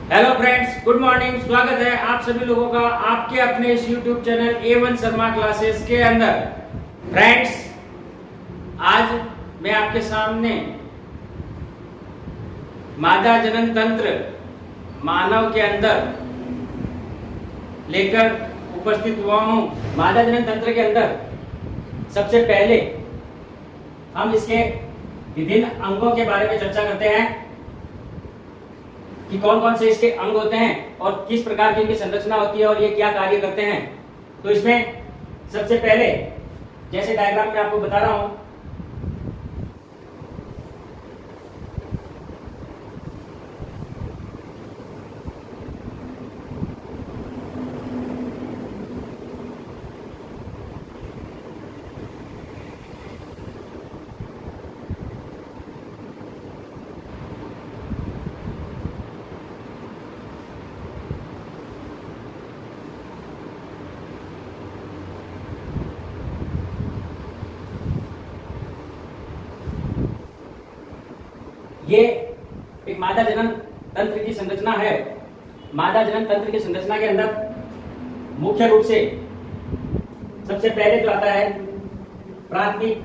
Hello friends, good morning. स्वागत है आप सभी लोगों का आपके अपने इस YouTube channel A1 Sharma classes के अंदर। फ्रेंड्स, आज मैं आपके सामने मादा जनन तंत्र मानव के अंदर लेकर उपस्थित हुआ हूं। मादा जनन तंत्र के अंदर सबसे पहले हम इसके विभिन्न अंगों के बारे में चर्चा करते हैं कि कौन कौन से इसके अंग होते हैं और किस प्रकार की इनकी संरचना होती है और ये क्या कार्य करते हैं। तो इसमें सबसे पहले जैसे डायग्राम में आपको बता रहा हूं, ये एक मादा जनन तंत्र की संरचना है। मादा जनन तंत्र की संरचना के अंदर मुख्य रूप से सबसे पहले जो आता है प्राथमिक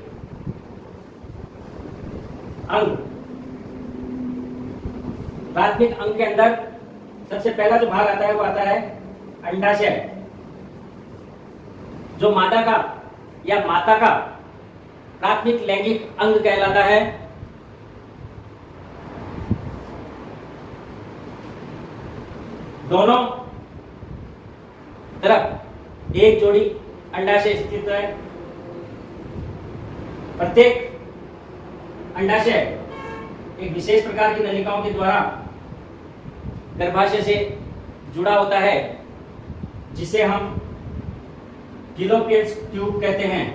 अंग। प्राथमिक अंग के अंदर सबसे पहला जो भाग आता है वो आता है अंडाशय, जो मादा का या माता का प्राथमिक लैंगिक अंग कहलाता है। दोनों तरफ एक जोड़ी अंडाशय स्थित है। प्रत्येक अंडाशय एक विशेष प्रकार की नलिकाओं के द्वारा गर्भाशय से जुड़ा होता है, जिसे हम फ़ैलोपियन ट्यूब कहते हैं।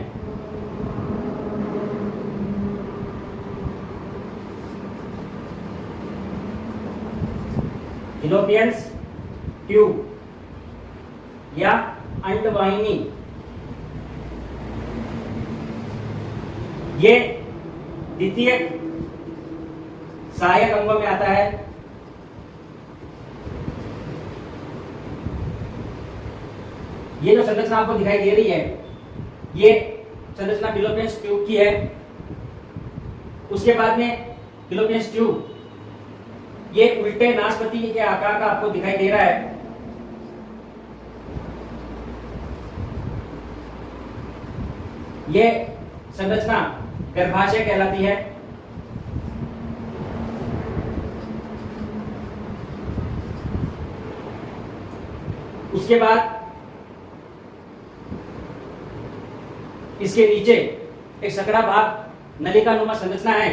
फ़ैलोपियन ट्यूब या अंडवाहिनी, ये द्वितीय सहायक अंगों में आता है। ये जो संरचना आपको दिखाई दे रही है, ये संरचना फ़ैलोपियन ट्यूब की है। उसके बाद में फ़ैलोपियन ट्यूब ये उल्टे नाशपति के आकार का आपको दिखाई दे रहा है। ये संरचना गर्भाशय कहलाती है। उसके बाद इसके नीचे एक सकड़ा भाग नलिकानुमा संरचना है।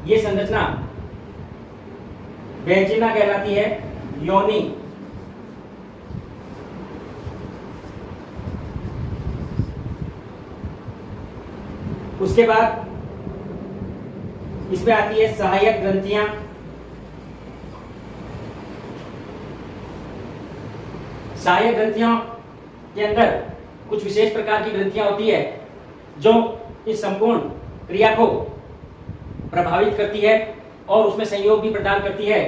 ये संरचना वेजिना कहलाती है, योनि। उसके बाद इसमें आती है सहायक ग्रंथियां। सहायक ग्रंथियों के अंदर कुछ विशेष प्रकार की ग्रंथियां होती है जो इस संपूर्ण क्रिया को प्रभावित करती है और उसमें सहयोग भी प्रदान करती है।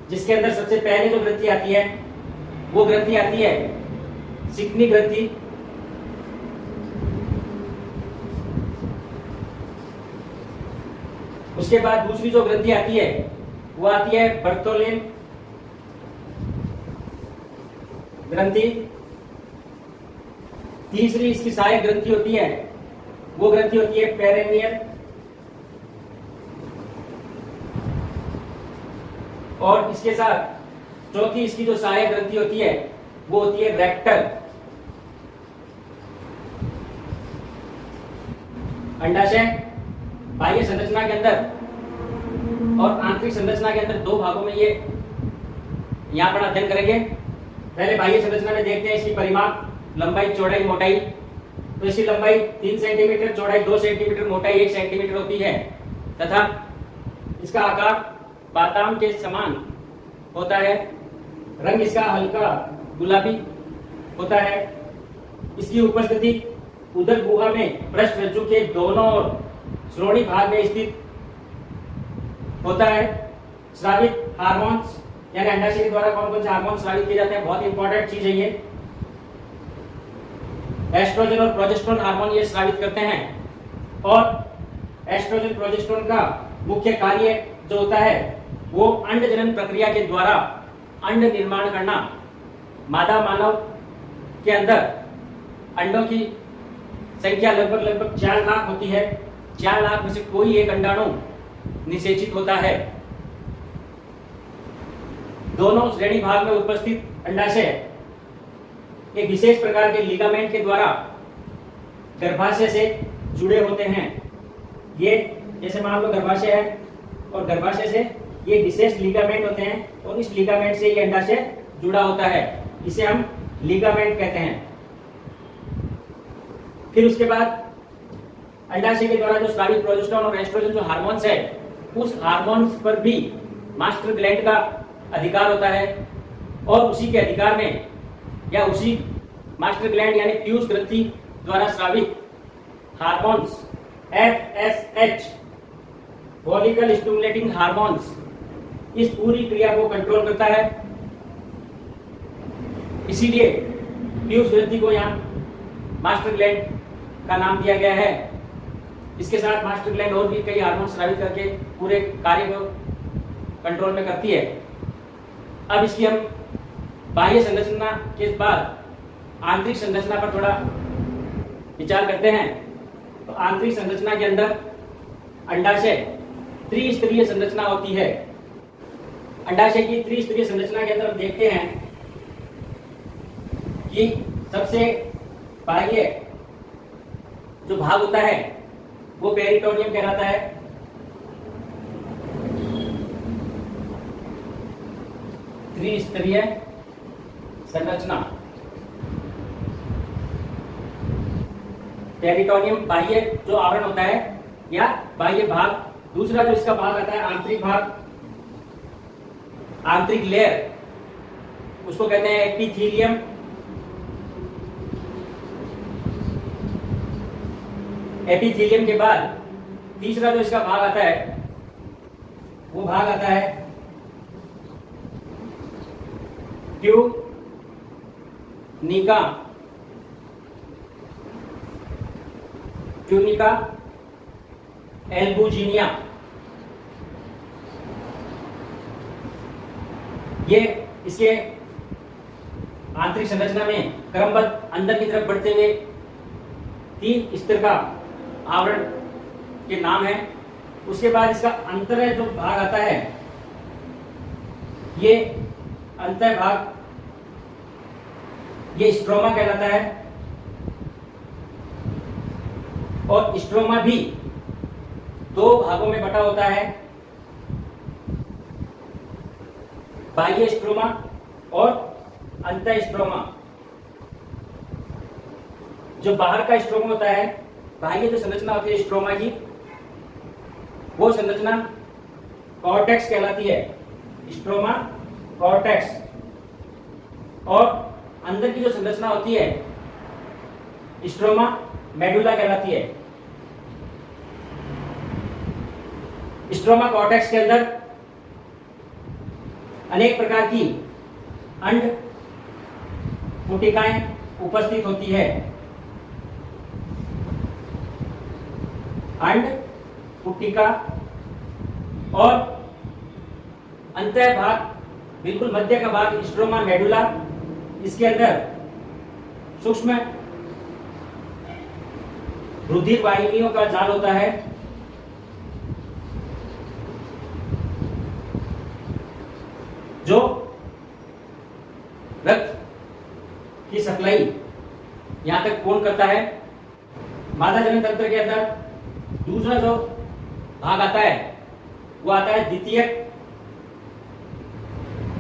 जिसके अंदर सबसे पहले जो ग्रंथि आती है वो ग्रंथि आती है चिकनी ग्रंथि। उसके बाद दूसरी जो ग्रंथि आती है वो आती है बर्टोलिन ग्रंथि। तीसरी इसकी सहायक ग्रंथि होती है वो ग्रंथि होती है पेरेनियल। और इसके साथ चौथी इसकी जो सहायक ग्रंथि होती है वो होती है रेक्टल। अंडाशय बाह्य संरचना के अंदर और आंतरिक संरचना के अंदर दो भागों में ये यहां पर अध्ययन करेंगे। पहले बाह्य संरचना में देखते हैं इसकी परिमाप, लंबाई, चौड़ाई, मोटाई। तो इसकी लंबाई 3 सेंटीमीटर, चौड़ाई 2 सेंटीमीटर, मोटाई 1 सेंटीमीटर होती है तथा इसका आकार बादाम के समान होता है। रंग इसका हल्का गुलाबी होता है। इसकी उपस्थिति उदर गुहा में पृष्ठ रज्जु के दोनों ओर श्रोणी भाग में स्थित होता है। स्रावित हार्मोन्स यानी अंडाशय के द्वारा कौन कौन से हार्मोन स्रावित किए जाते हैं, बहुत इंपॉर्टेंट चीज है ये। एस्ट्रोजन और प्रोजेस्टेरोन हार्मोन ये स्रावित करते हैं। और एस्ट्रोजन प्रोजेस्टेरोन का मुख्य कार्य जो होता है वो अंड जनन प्रक्रिया के द्वारा अंड निर्माण करना। मादा मानव के अंदर अंडों की संख्या लगभग 4 लाख होती है। 4 लाख में से कोई एक अंडाणु निषेचित होता है। दोनों श्रेणी भाग में उपस्थित अंडाशय एक विशेष प्रकार के लिगामेंट के द्वारा गर्भाशय से जुड़े होते हैं। ये जैसे मान लो गर्भाशय है और गर्भाशय से ये विशेष लिगामेंट होते हैं और इस लिगामेंट से ये अंडाशय जुड़ा होता है, इसे हम लिगामेंट कहते हैं। फिर उसके बाद अंडाशय के द्वारा जो स्रावित प्रोजेस्टेरोन और एस्ट्रोजन जो हार्मोन्स है, उस हार्मोन्स पर भी मास्टर ग्लैंड का अधिकार होता है और उसी के अधिकार में या उसी मास्टर ग्लैंड यानी पीयूष ग्रंथि द्वारा स्रावित hormones FSH follicle stimulating hormones इस पूरी क्रिया को कंट्रोल करता है। इसीलिए पीयूष ग्रंथि को यहाँ मास्टर ग्लैंड का नाम दिया गया है। इसके साथ मास्टर ग्लैंड और भी कई हार्मोन स्रावित करके पूरे कार्य को कंट्रोल में करती है। अब इसकी हम बाह्य संरचना के बाद आंतरिक संरचना पर थोड़ा विचार करते हैं। तो आंतरिक संरचना के अंदर अंडाशय त्रिस्तरीय संरचना होती है। अंडाशय की त्रिस्तरीय संरचना के अंदर हम देखते हैं कि सबसे बाह्य जो भाग होता है वो पेरिटोनियम कहलाता है। त्रिस्तरीय संरचना, पेरिटोनियम बाह्य जो आवरण होता है या बाह्य भाग। दूसरा जो इसका भाग आता है आंतरिक भाग, आंतरिक लेयर, उसको कहते हैं एपिथेलियम। एपिथेलियम के बाद तीसरा जो इसका भाग आता है वो भाग आता है ट्यूनिका। Tunica albuginea. ये इसके आंतरिक संरचना में क्रमबद्ध अंदर की तरफ बढ़ते हुए 3 स्तर का आवरण के नाम है। उसके बाद इसका अंतर जो भाग आता है, ये अंतर भाग ये स्ट्रोमा कहलाता है। और स्ट्रोमा भी 2 भागों में बटा होता है, बाह्य स्ट्रोमा और अंतः स्ट्रोमा। जो बाहर का स्ट्रोमा होता है, बाह्य जो संरचना होती है स्ट्रोमा की, वो संरचना कॉर्टेक्स कहलाती है, स्ट्रोमा कॉर्टेक्स। और अंदर की जो संरचना होती है स्ट्रोमा मेडुला कहलाती है। स्ट्रोमा कॉर्टेक्स के अंदर अनेक प्रकार की अंड पुटिकाएं उपस्थित होती है। अंड पुटिका और अंतः भाग, बिल्कुल मध्य का भाग स्ट्रोमा मेडुला, इसके अंदर सूक्ष्म रुधिर वाहिनियों का जाल होता है। जो रक्त की सप्लाई यहां तक पूर्ण करता है। मादा जनन तंत्र के अंदर दूसरा जो भाग आता है वो आता है द्वितीयक।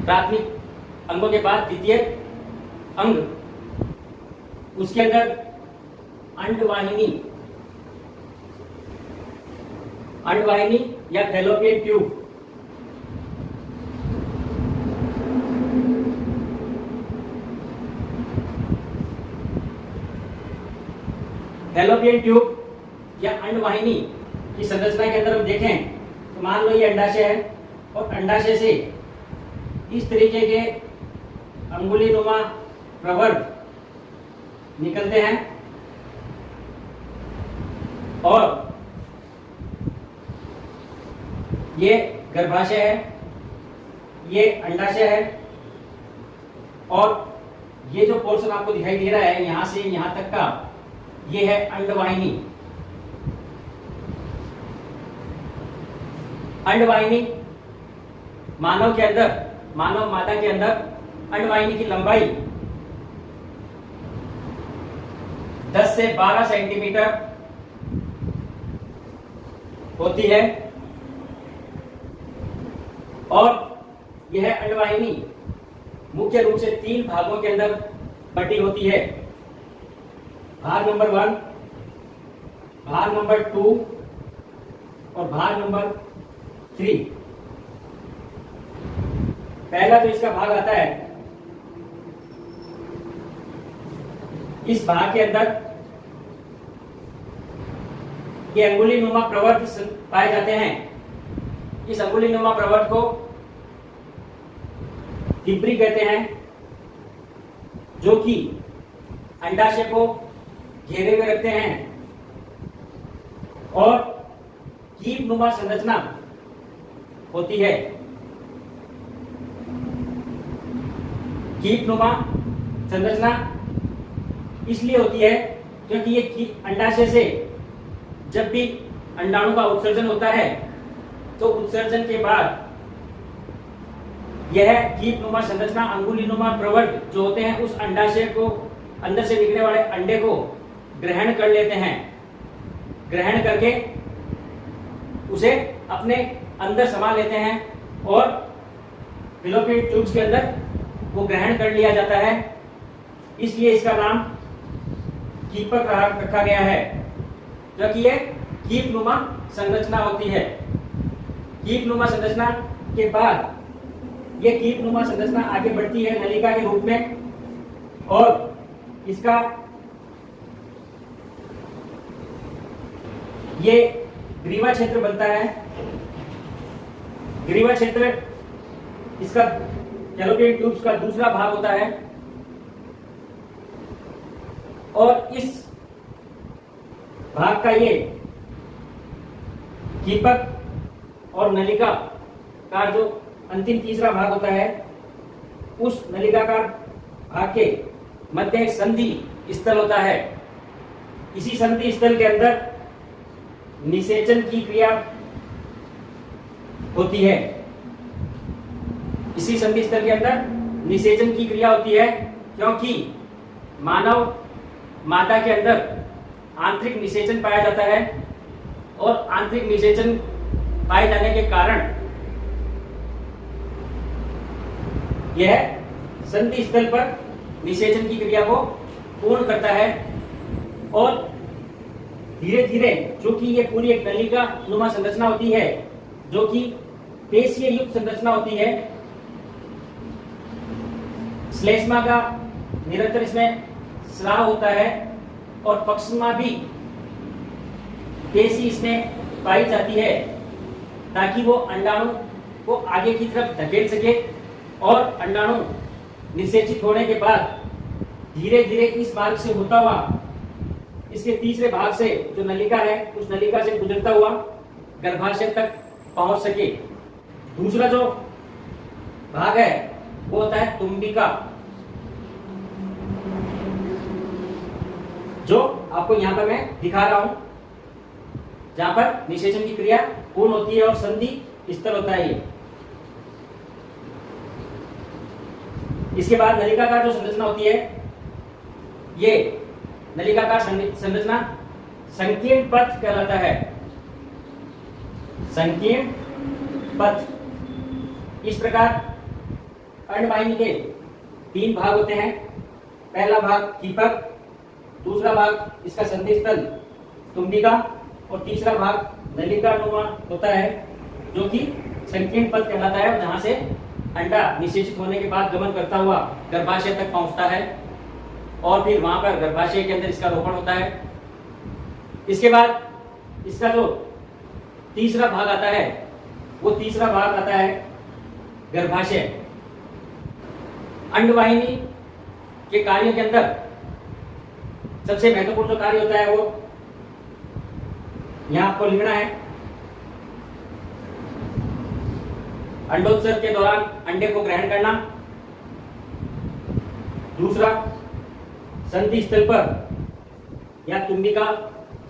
प्राथमिक अंगों के बाद द्वितीयक अंग, उसके अंदर अंडवाहिनी, अंडवाहिनी या फैलोपियन ट्यूब। फैलोपियन ट्यूब या अंडवाहिनी की संरचना के अंदर हम देखें तो मान लो ये अंडाशय है और अंडाशय से इस तरीके के अंगुलीनुमा प्रवर्ग निकलते हैं और ये गर्भाशय है, ये अंडाशय है और ये जो पोर्शन आपको दिखाई दे रहा है यहां से यहां तक का, ये है अंडवाहिनी। अंडवाहिनी मानव के अंदर, मानव माता के अंदर अंडवाहिनी की लंबाई 10 से 12 सेंटीमीटर होती है और यह अंडवाहिनी मुख्य रूप से 3 भागों के अंदर बटी होती है। भाग नंबर 1, भाग नंबर 2 और भाग नंबर 3। पहला तो इसका भाग आता है, इस भाग के अंदर ये अंगुलीनुमा प्रवर्त पाए जाते हैं। इस अंगुलीनुमा प्रवर्त को डिम्परी कहते हैं, जो कि अंडाशय को घेरे में रखते हैं और कीपनुमा संरचना होती है। कीपनुमा संरचना इसलिए होती है क्योंकि ये अंडाशय से जब भी अंडाणु का उत्सर्जन होता है तो उत्सर्जन के बाद यह कीपनुमा संरचना अंगुलीनुमा प्रवर्ग जो होते हैं उस अंडाशय को, अंदर से निकलने वाले अंडे को ग्रहण कर लेते हैं। ग्रहण करके उसे अपने अंदर समा लेते हैं और फिलोपियन ट्यूब्स के अंदर वो ग्रहण कर लिया जाता है। इसलिए इसका नाम कीपक रखा गया है, क्योंकि ये कीपनुमा संरचना होती है। कीपनुमा संरचना के बाद ये कीपनुमा संरचना आगे बढ़ती है नलिका के रूप में और इसका ये ग्रीवा क्षेत्र बनता है। ग्रीवा क्षेत्र इसका फैलोपियन ट्यूब्स का दूसरा भाग होता है और इस भाग का ये कीपक और नलिका का जो अंतिम तीसरा भाग होता है, उस नलिकाकार भाग के मध्य एक संधि स्थल होता है। इसी संधि स्थल के अंदर निषेचन की क्रिया होती है। इसी संधि स्थल के अंदर निषेचन की क्रिया होती है, क्योंकि मानव माता के अंदर आंतरिक निषेचन पाया जाता है और आंतरिक निषेचन पाए जाने के कारण यह संधि स्थल पर निषेचन की क्रिया को पूर्ण करता है और धीरे धीरे, जो कि ये पूरी एक नलिका नुमा संरचना होती है, जो कि पेशीय युक्त संरचना होती है। श्लेष्मा का निरंतर इसमें स्राव होता है और पक्षमा भी पेशी इसमें पाई जाती है, ताकि वो अंडाणु को आगे की तरफ धकेल सके और अंडाणु निषेचित होने के बाद धीरे धीरे इस मार्ग से होता हुआ इसके तीसरे भाग से, जो नलिका है, उस नलिका से गुजरता हुआ गर्भाशय तक पहुंच सके। दूसरा जो भाग है वो होता है तुम्बिका, जो आपको यहां पर मैं दिखा रहा हूं, जहां पर निषेचन की क्रिया पूर्ण होती है और संधि स्थल होता है। इसके बाद नलिकाकार जो संरचना होती है, ये नलिकाकार संरचना संकीर्ण पथ कहलाता है। संकीर्ण पथ। इस प्रकार अंडवाहिनी के 3 भाग होते हैं। पहला भाग कीपक, दूसरा भाग इसका संधि स्थल तुम्बिका और तीसरा भाग नलिकानुमा होता है, जो कि संकीर्ण पथ कहलाता है, जहां से अंडा निषेचित होने के बाद गमन करता हुआ गर्भाशय तक पहुंचता है और फिर वहां पर गर्भाशय के अंदर इसका रोपण होता है। इसके बाद इसका जो तीसरा भाग आता है, वो तीसरा भाग आता है गर्भाशय। अंडवाहिनी के कार्यों के अंदर सबसे महत्वपूर्ण जो कार्य होता है वो यहां आपको लिखना है। अंडोत्सर्ग के दौरान अंडे को ग्रहण करना। दूसरा, संधि स्थल पर या तुम्बिका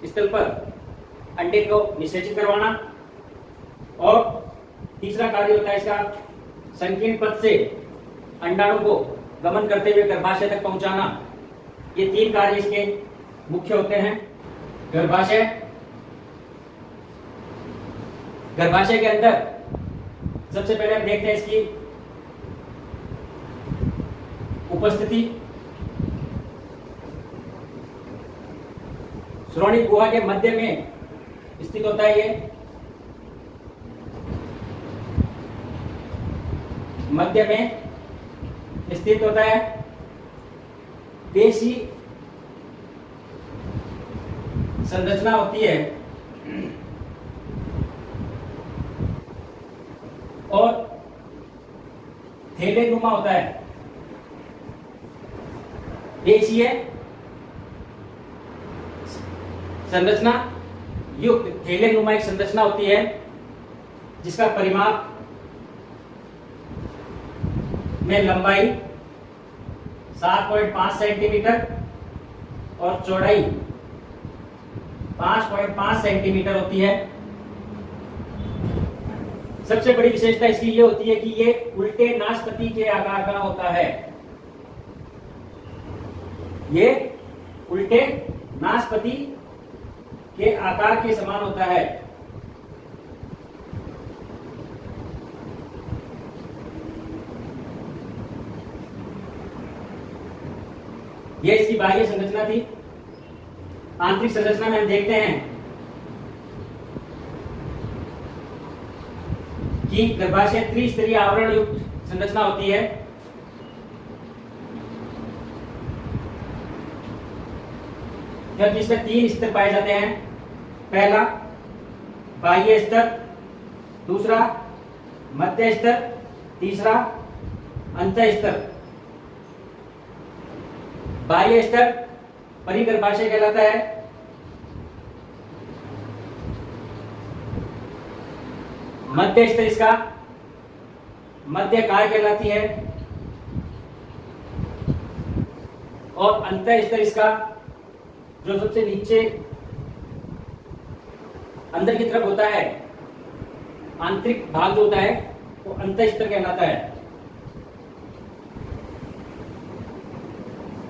स्थल पर अंडे को निषेचित करवाना। और तीसरा कार्य होता है इसका संकीर्ण पथ से अंडाणु को गमन करते हुए गर्भाशय तक पहुंचाना। ये 3 कार्य इसके मुख्य होते हैं। गर्भाशय के अंदर सबसे पहले हम देखते हैं इसकी उपस्थिति। श्रोणिक गुहा के मध्य में स्थित होता है। ये मध्य में स्थित होता है। पेशी संरचना होती है और थैले नुमा होता है। पेशीय संरचना युक्त थैले नुमा एक संरचना होती है जिसका परिमाप में लंबाई 7.5 सेंटीमीटर और चौड़ाई 5.5 सेंटीमीटर होती है। सबसे बड़ी विशेषता इसकी ये होती है कि ये उल्टे नाशपति के आकार का होता है। ये उल्टे नाशपति के आकार के समान होता है। ये इसकी बाह्य संरचना थी। आंतरिक संरचना में हम देखते हैं कि गर्भाशय त्रिस्तरीय आवरण युक्त संरचना होती है। जब इसमें 3 स्तर पाए जाते हैं। पहला बाह्य स्तर, दूसरा मध्य स्तर, तीसरा अंतः स्तर। बाह्य स्तर परिगर्भाशय कहलाता है। मध्य स्तर इसका मध्य काय कहलाती है और अंतः स्तर इसका जो सबसे नीचे अंदर की तरफ होता है, आंतरिक भाग जो होता है वो अंतः स्तर कहलाता है।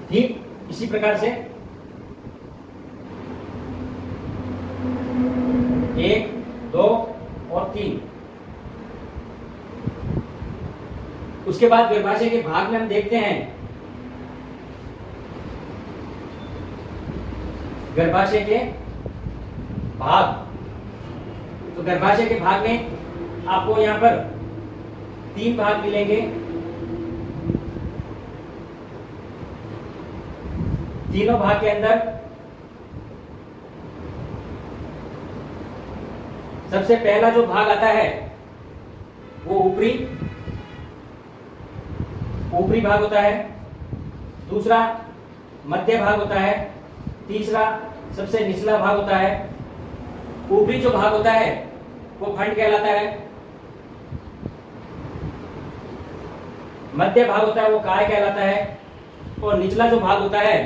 ठीक इसी प्रकार से 1, 2 और 3। उसके बाद गर्भाशय के भाग में हम देखते हैं गर्भाशय के भाग। तो गर्भाशय के भाग में आपको यहां पर 3 भाग मिलेंगे। तीनों भाग के अंदर सबसे पहला जो भाग आता है वो ऊपरी भाग होता है। दूसरा मध्य भाग होता है। तीसरा सबसे निचला भाग होता है। ऊपरी जो भाग होता है वो फंड कहलाता है। मध्य भाग होता है वो काय कहलाता है और निचला जो भाग होता है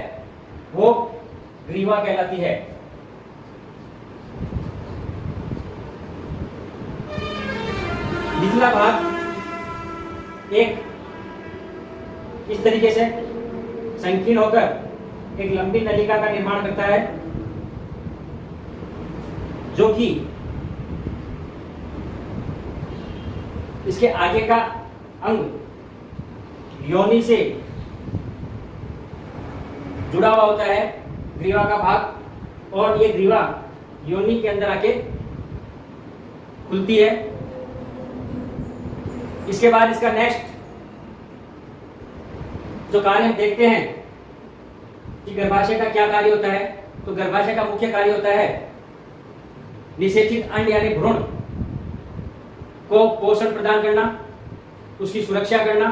वो ग्रीवा कहलाती है। निचला भाग एक इस तरीके से संकीर्ण होकर एक लंबी नलिका का निर्माण करता है जो कि इसके आगे का अंग योनि से जुड़ा हुआ होता है, ग्रीवा का भाग। और ये ग्रीवा योनि के अंदर आके खुलती है। इसके बाद इसका नेक्स्ट जो कार्य हम देखते हैं कि गर्भाशय का क्या कार्य होता है। तो गर्भाशय का मुख्य कार्य होता है निषेचित अंड यानी भ्रूण को पोषण प्रदान करना, उसकी सुरक्षा करना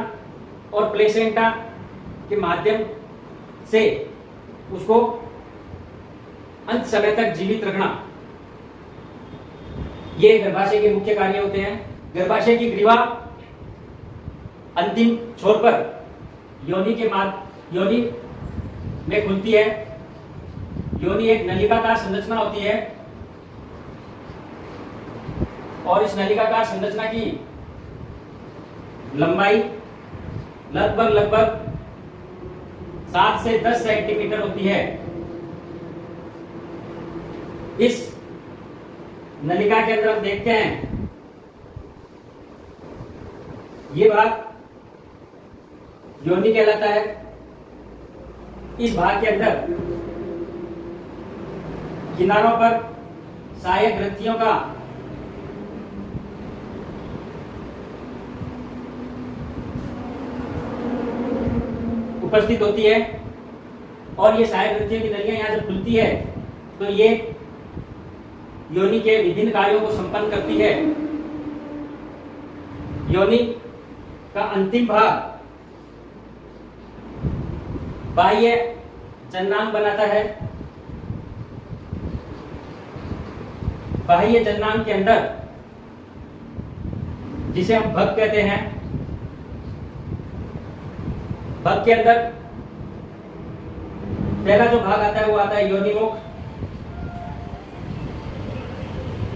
और प्लेसेंटा के माध्यम से उसको अंत समय तक जीवित रखना, ये गर्भाशय के मुख्य कार्य होते हैं। गर्भाशय की ग्रीवा अंतिम छोर पर योनि में खुलती है। योनि एक नलिकाकार संरचना होती है और इस नलिकाकार संरचना की लंबाई लगभग 7 से 10 सेंटीमीटर होती है। इस नलिका के अंदर हम देखते हैं ये भाग योनि कहलाता है। इस भाग के अंदर किनारों पर सहायक ग्रंथियों का उपस्थित होती है और ये सहायक ग्रंथियों की नलियां यहां जब खुलती है तो ये योनि के विभिन्न कार्यों को संपन्न करती है। योनि का अंतिम भाग बाह्य जननांग बनाता है। बाह्य जननांग के अंदर, जिसे हम भग कहते हैं, भग के अंदर पहला जो भाग आता है वो आता है योनिमुख।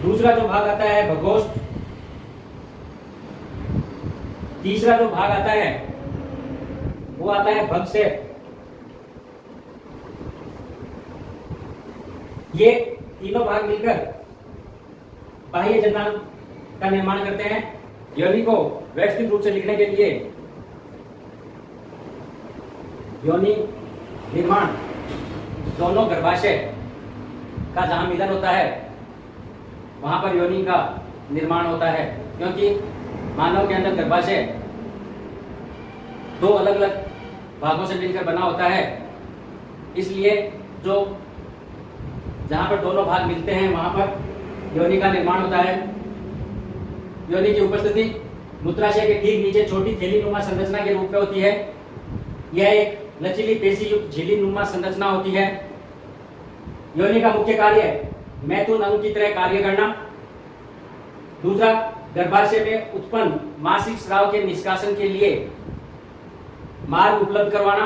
दूसरा जो भाग आता है भगोष्ठ। तीसरा जो भाग आता है वो आता है भग से। ये तीनों भाग मिलकर बाह्य जननांग का निर्माण करते हैं। योनि को व्यवस्थित रूप से लिखने के लिए योनि निर्माण दोनों गर्भाशय का जहां मिलन होता है वहां पर योनि का निर्माण होता है, क्योंकि मानव के अंदर गर्भाशय दो अलग अलग भागों से मिलकर बना होता है। इसलिए जो जहां पर दोनों भाग मिलते हैं वहां पर योनि का निर्माण होता है। योनि की उपस्थिति मूत्राशय के ठीक नीचे छोटी थैलीनुमा संरचना के रूप में होती है। यह एक लचीली पेशी युक्त झिल्ली नुमा संरचना होती है। योनि का मुख्य कार्य मैथुन अंग की तरह कार्य करना। दूसरा, गर्भाशय में उत्पन्न मासिक स्राव के निष्कासन के लिए मार्ग उपलब्ध करवाना।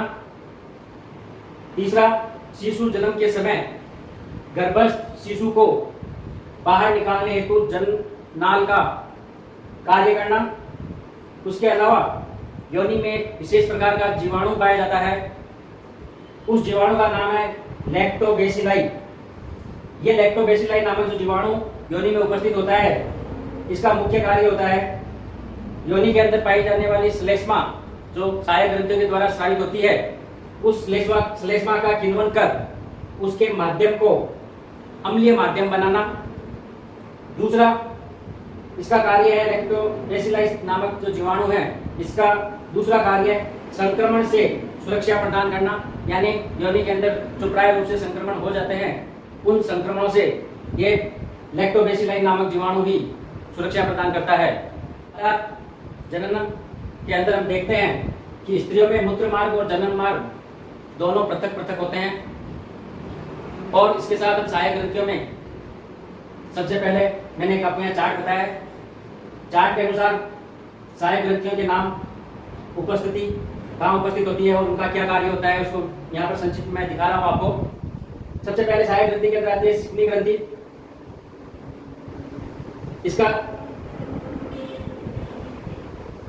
तीसरा, शिशु जन्म के समय गर्भस्थ शिशु को बाहर निकालने हेतु जननाल का कार्य करना। उसके अलावा योनि में एक विशेष प्रकार का जीवाणु पाया जाता है। उस जीवाणु का नाम है लैक्टोबैसिलाई। ये लैक्टोबैसिलाई नामक जो जीवाणु योनि में उपस्थित होता है, इसका मुख्य कार्य होता है योनि के अंदर पाई जाने वाली श्लेष्मा जो सहायक ग्रंथियों के द्वारा स्रावित होती है, उस श्लेष्मा का किण्वन कर उसके माध्यम को अम्लीय माध्यम बनाना। दूसरा, इसका कार्य है लैक्टोबैसिलाई नामक जो जीवाणु है, इसका दूसरा कार्य संक्रमण से सुरक्षा प्रदान करना। यानी योनि के अंदर जो प्राय रूप से संक्रमण हो जाते हैं, उन संक्रमणों से ये लैक्टोबैसिलाई नामक जीवाणु ही सुरक्षा प्रदान करता है। जनन के अंदर हम देखते हैं कि स्त्रियों में मूत्र मार्ग और जनन मार्ग दोनों पृथक पृथक होते हैं। और इसके साथ हम सहायक ग्रंथियों में सबसे पहले मैंने एक आपको यहाँ चार्ट बताया। चार्ट के अनुसार सहायक ग्रंथियों के नाम, उपस्थिति, कहाँ उपस्थित होती है और उनका क्या कार्य होता है, उसको यहाँ पर संक्षिप्त में दिखा रहा हूँ आपको। सबसे पहले सहायक ग्रंथि के अंदर आती है सिकुनी ग्रंथि। इसका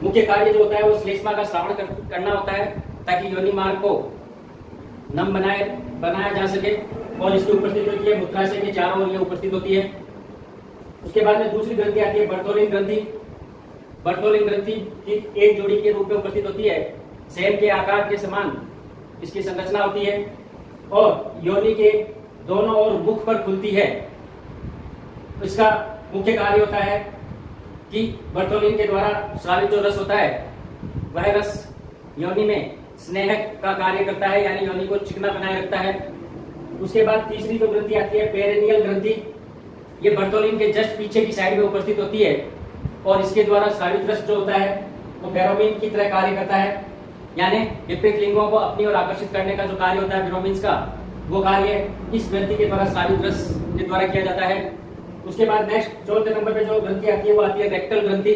मुख्य कार्य जो होता है वो श्लेष्मा का श्रावण करना होता है, ताकि योनि मार्ग को नम बनाया जा सके। और इसकी उपस्थिति होती है मूत्राशय के चारों ओर ये उपस्थित होती है। उसके बाद में दूसरी ग्रंथि आती है बर्थोलिन ग्रंथि। बर्थोलिन ग्रंथि की एक जोड़ी के रूप में उपस्थित होती है। सेम के आकार के समान इसकी संरचना होती है और योनि के दोनों ओर मुख पर खुलती है। इसका मुख्य कार्य होता है कि बर्थोलिन के द्वारा स्रावित जो रस होता है, वह रस योनि में स्नेह का कार्य करता है, यानी योनि को चिकना बनाए रखता है। उसके बाद तीसरी जो ग्रंथि आती है पेरिनियल ग्रंथि। ये बर्थोलिन के जस्ट पीछे की साइड में उपस्थित होती है और इसके द्वारा स्रावित रस जो होता है वो फेरोमिन की तरह कार्य करता है। यानी विपरीत लिंगों को अपनी ओर आकर्षित करने का जो कार्य होता है फिरोमिन्स का, वो कार्य इस ग्रंथि के द्वारा स्रावित रस के द्वारा किया जाता है। उसके बाद नेक्स्ट 4थे नंबर पे जो ग्रंथि आती है वो आती है रेक्टल ग्रंथि।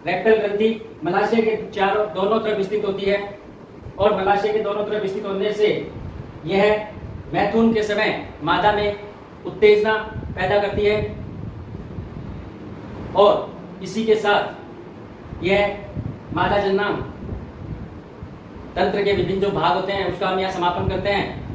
रेक्टल ग्रंथि मलाशय के दोनों तरफ स्थित होती है और मलाशय के दोनों तरफ स्थित होने से यह मैथुन के समय मादा में उत्तेजना पैदा करती है और इसी के साथ यह मादा जननांग तंत्र के विभिन्न जो भाग होते हैं उसका हम यहाँ समापन करते हैं।